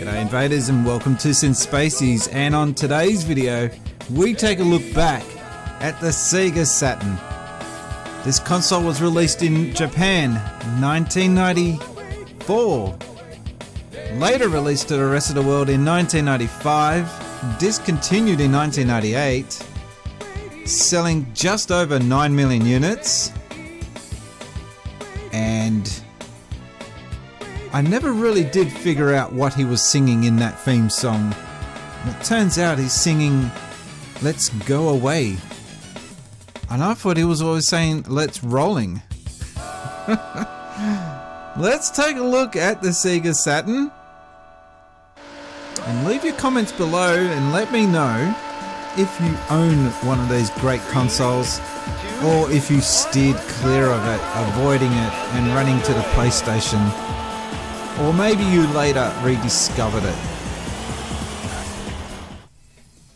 G'day invaders and welcome to Sin Spacies, and on today's video we take a look back at the Sega Saturn. This console was released in Japan 1994, later released to the rest of the world in 1995, discontinued in 1998, selling just over 9 million units, and I never really did figure out what he was singing in that theme song. It turns out he's singing "Let's Go Away," and I thought he was always saying "Let's Rolling." Let's take a look at the Sega Saturn, and leave your comments below and let me know if you own one of these great consoles, or if you steered clear of it, avoiding it and running to the PlayStation. Or maybe you later rediscovered it.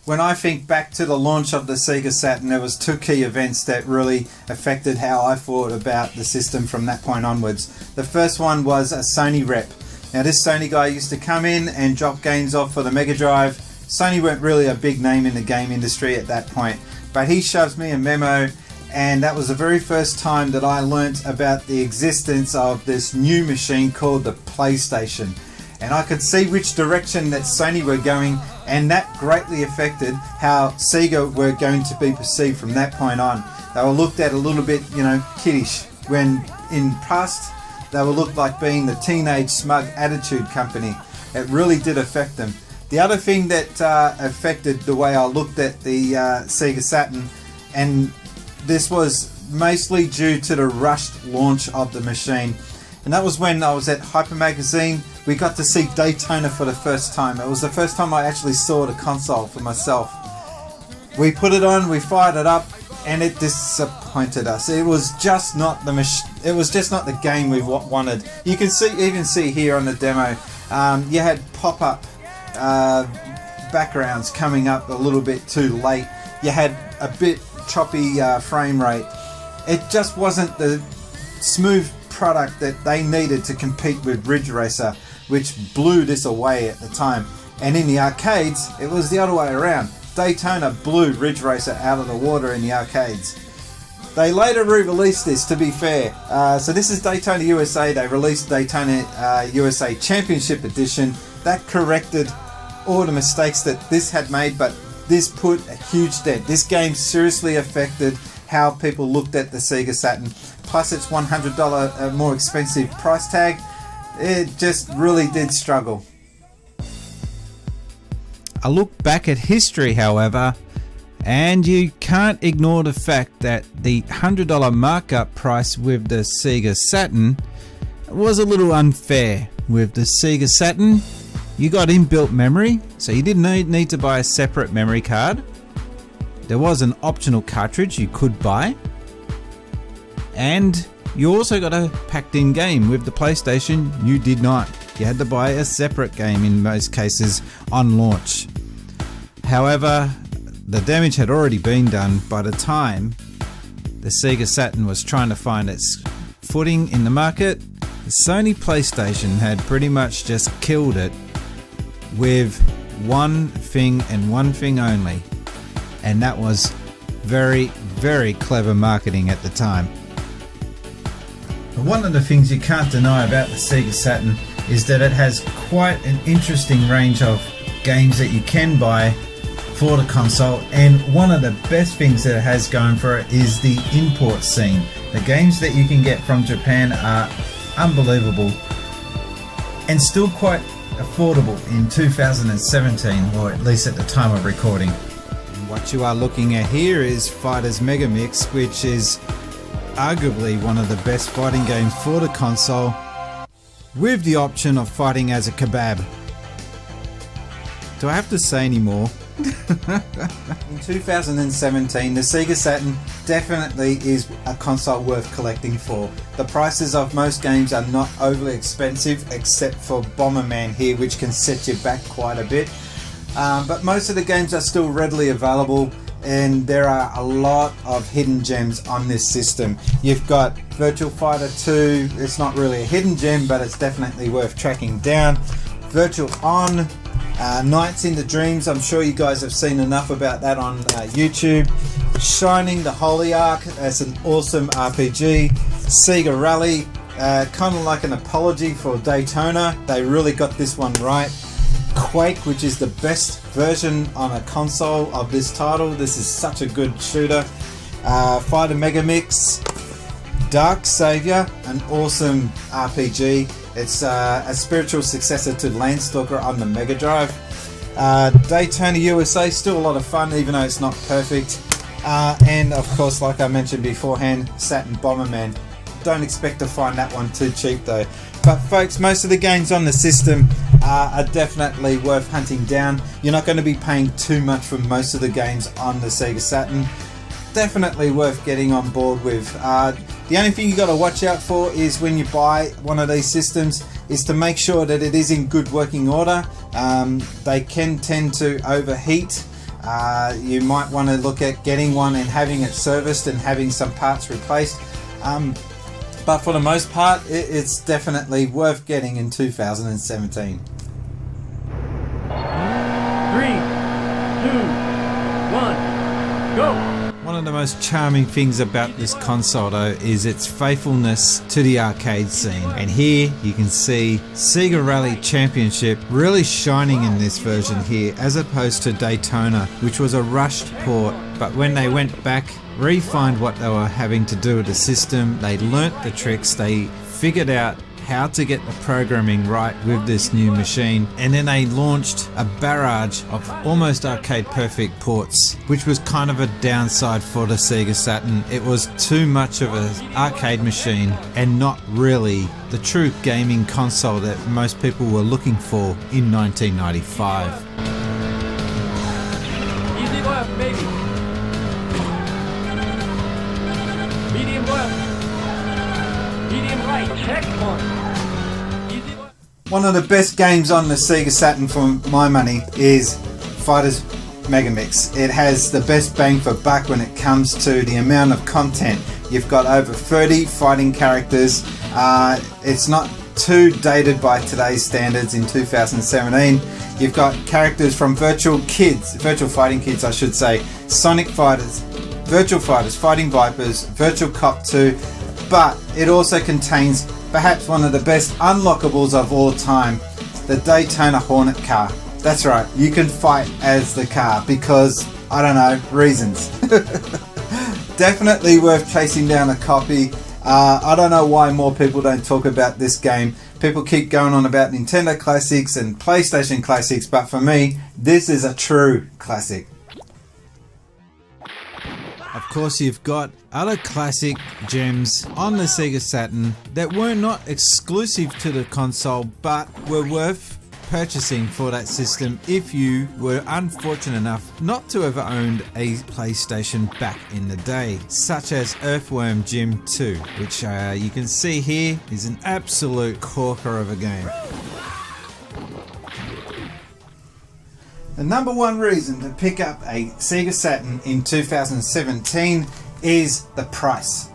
When I think back to the launch of the Sega Saturn, there was two key events that really affected how I thought about the system from that point onwards. The first one was a Sony rep. Now this Sony guy used to come in and drop games off for the Mega Drive. Sony weren't really a big name in the game industry at that point, but he shoves me a memo, and that was the very first time that I learnt about the existence of this new machine called the PlayStation. And I could see which direction that Sony were going, and that greatly affected how Sega were going to be perceived from that point on. They were looked at a little bit, kiddish, when in past they were looked like being the teenage smug attitude company. It really did affect them. The other thing that affected the way I looked at the Sega Saturn, and this was mostly due to the rushed launch of the machine, and that was when I was at Hyper Magazine. We got to see Daytona for the first time. It was the first time I actually saw the console for myself. We put it on, we fired it up, and it disappointed us. It was just not the it was just not the game we wanted. You can even see here on the demo, you had pop-up backgrounds coming up a little bit too late. You had a bit choppy frame rate. It just wasn't the smooth product that they needed to compete with Ridge Racer, which blew this away at the time. And in the arcades, it was the other way around. Daytona blew Ridge Racer out of the water in the arcades. They later re-released this, to be fair. So this is Daytona USA. They released Daytona USA Championship Edition. That corrected all the mistakes that this had made, but this put a huge dent. This game seriously affected how people looked at the Sega Saturn. Plus its $100 more expensive price tag. It just really did struggle. I look back at history, however, and you can't ignore the fact that the $100 markup price with the Sega Saturn was a little unfair. With the Sega Saturn, you got inbuilt memory, so you didn't need to buy a separate memory card. There was an optional cartridge you could buy, and you also got a packed-in game. With the PlayStation, you did not. You had to buy a separate game in most cases on launch. However, the damage had already been done by the time the Sega Saturn was trying to find its footing in the market. The Sony PlayStation had pretty much just killed it with one thing and one thing only, and that was very, very clever marketing at the time. But one of the things you can't deny about the Sega Saturn is that it has quite an interesting range of games that you can buy for the console, and one of the best things that it has going for it is the import scene. The games that you can get from Japan are unbelievable and still quite affordable in 2017, or at least at the time of recording. And what you are looking at here is Fighter's Megamix, which is arguably one of the best fighting games for the console, with the option of fighting as a kebab. Do I have to say any more? In 2017, the Sega Saturn definitely is a console worth collecting for. The prices of most games are not overly expensive, except for Bomberman here, which can set you back quite a bit. But most of the games are still readily available, and there are a lot of hidden gems on this system. You've got Virtua Fighter 2, it's not really a hidden gem, but it's definitely worth tracking down. Virtual On, Nights into Dreams. I'm sure you guys have seen enough about that on YouTube. Shining the Holy Ark, that's an awesome RPG. Sega Rally, kind of like an apology for Daytona. They really got this one right. Quake, which is the best version on a console of this title. This is such a good shooter. Fighter Megamix. Dark Savior, an awesome RPG. It's a spiritual successor to Landstalker on the Mega Drive. Daytona USA, still a lot of fun even though it's not perfect. And of course, like I mentioned beforehand, Saturn Bomberman. Don't expect to find that one too cheap though. But folks, most of the games on the system are definitely worth hunting down. You're not going to be paying too much for most of the games on the Sega Saturn. Definitely worth getting on board with. The only thing you got to watch out for is when you buy one of these systems is to make sure that it is in good working order. They can tend to overheat. You might want to look at getting one and having it serviced and having some parts replaced. But for the most part, it's definitely worth getting in 2017. 3, 2, 1, go! One of the most charming things about this console though is its faithfulness to the arcade scene. And here you can see Sega Rally Championship really shining in this version here, as opposed to Daytona, which was a rushed port. But when they went back, refined what they were having to do with the system, they learnt the tricks, they figured out how to get the programming right with this new machine, and then they launched a barrage of almost arcade perfect ports, which was kind of a downside for the Sega Saturn. It was too much of an arcade machine and not really the true gaming console that most people were looking for in 1995. Easy left, baby. Medium left. Medium right, check one. One of the best games on the Sega Saturn for my money is Fighters Megamix. It has the best bang for buck when it comes to the amount of content. You've got over 30 fighting characters. It's not too dated by today's standards in 2017. You've got characters from Virtual Fighting Kids I should say, Sonic Fighters, Virtual Fighters, Fighting Vipers, Virtual Cop 2, but it also contains perhaps one of the best unlockables of all time, the Daytona Hornet car. That's right, you can fight as the car because, I don't know, reasons. Definitely worth chasing down a copy. I don't know why more people don't talk about this game. People keep going on about Nintendo classics and PlayStation classics, but for me, this is a true classic. Of course, you've got other classic gems on the Sega Saturn that were not exclusive to the console but were worth purchasing for that system if you were unfortunate enough not to have owned a PlayStation back in the day, such as Earthworm Jim 2, which you can see here is an absolute corker of a game. The number one reason to pick up a Sega Saturn in 2017 is the price.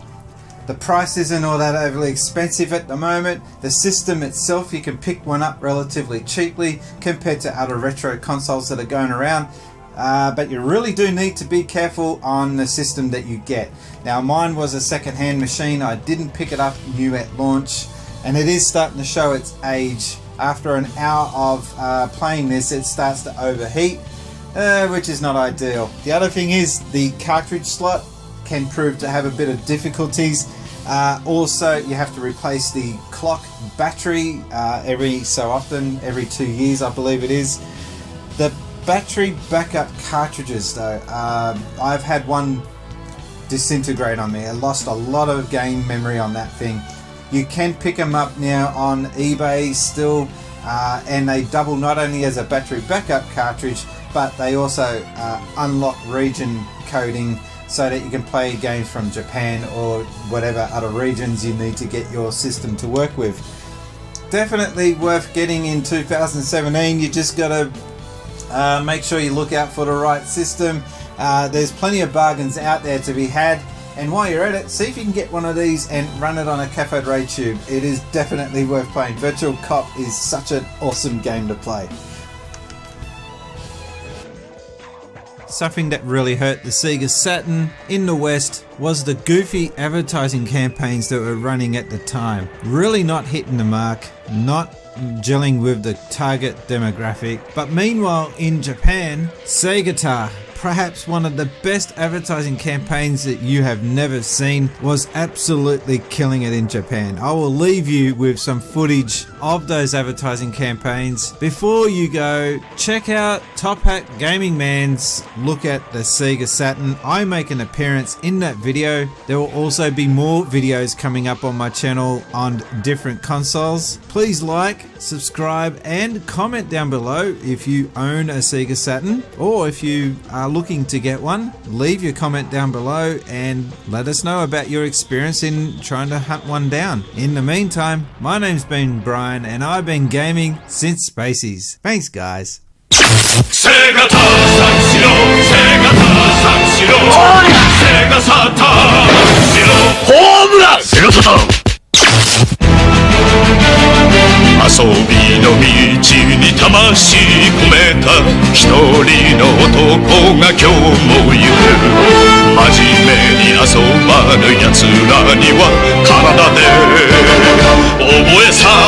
The price isn't all that overly expensive at the moment. The system itself, you can pick one up relatively cheaply compared to other retro consoles that are going around. But you really do need to be careful on the system that you get. Now mine was a second-hand machine. I didn't pick it up new at launch, and it is starting to show its age. After an hour of playing this, it starts to overheat, which is not ideal. The other thing is the cartridge slot can prove to have a bit of difficulties. Also, you have to replace the clock battery every so often, every 2 years I believe it is. The battery backup cartridges though, I've had one disintegrate on me. I lost a lot of game memory on that thing. You can pick them up now on eBay still, and they double not only as a battery backup cartridge, but they also unlock region coding so that you can play games from Japan or whatever other regions you need to get your system to work with. Definitely worth getting in 2017. You just got to make sure you look out for the right system. There's plenty of bargains out there to be had. And while you're at it, see if you can get one of these and run it on a cathode ray tube. It is definitely worth playing. Virtual Cop is such an awesome game to play. Something that really hurt the Sega Saturn in the West was the goofy advertising campaigns that were running at the time. Really not hitting the mark, not gelling with the target demographic. But meanwhile in Japan, Sega, perhaps one of the best advertising campaigns that you have never seen, was absolutely killing it in Japan. I will leave you with some footage of those advertising campaigns. Before you go, check out Top Hat Gaming Man's look at the Sega Saturn. I make an appearance in that video. There will also be more videos coming up on my channel on different consoles. Please like, subscribe and comment down below if you own a Sega Saturn, or if you are looking to get one. Leave your comment down below and let us know about your experience in trying to hunt one down. In the meantime, my name's been Brian and I've been gaming since Spaceys. Thanks guys. Sega Saturn 遊びの道に魂込めた一人の男が今日も行く真面目に遊ばぬ奴らには体で覚えさ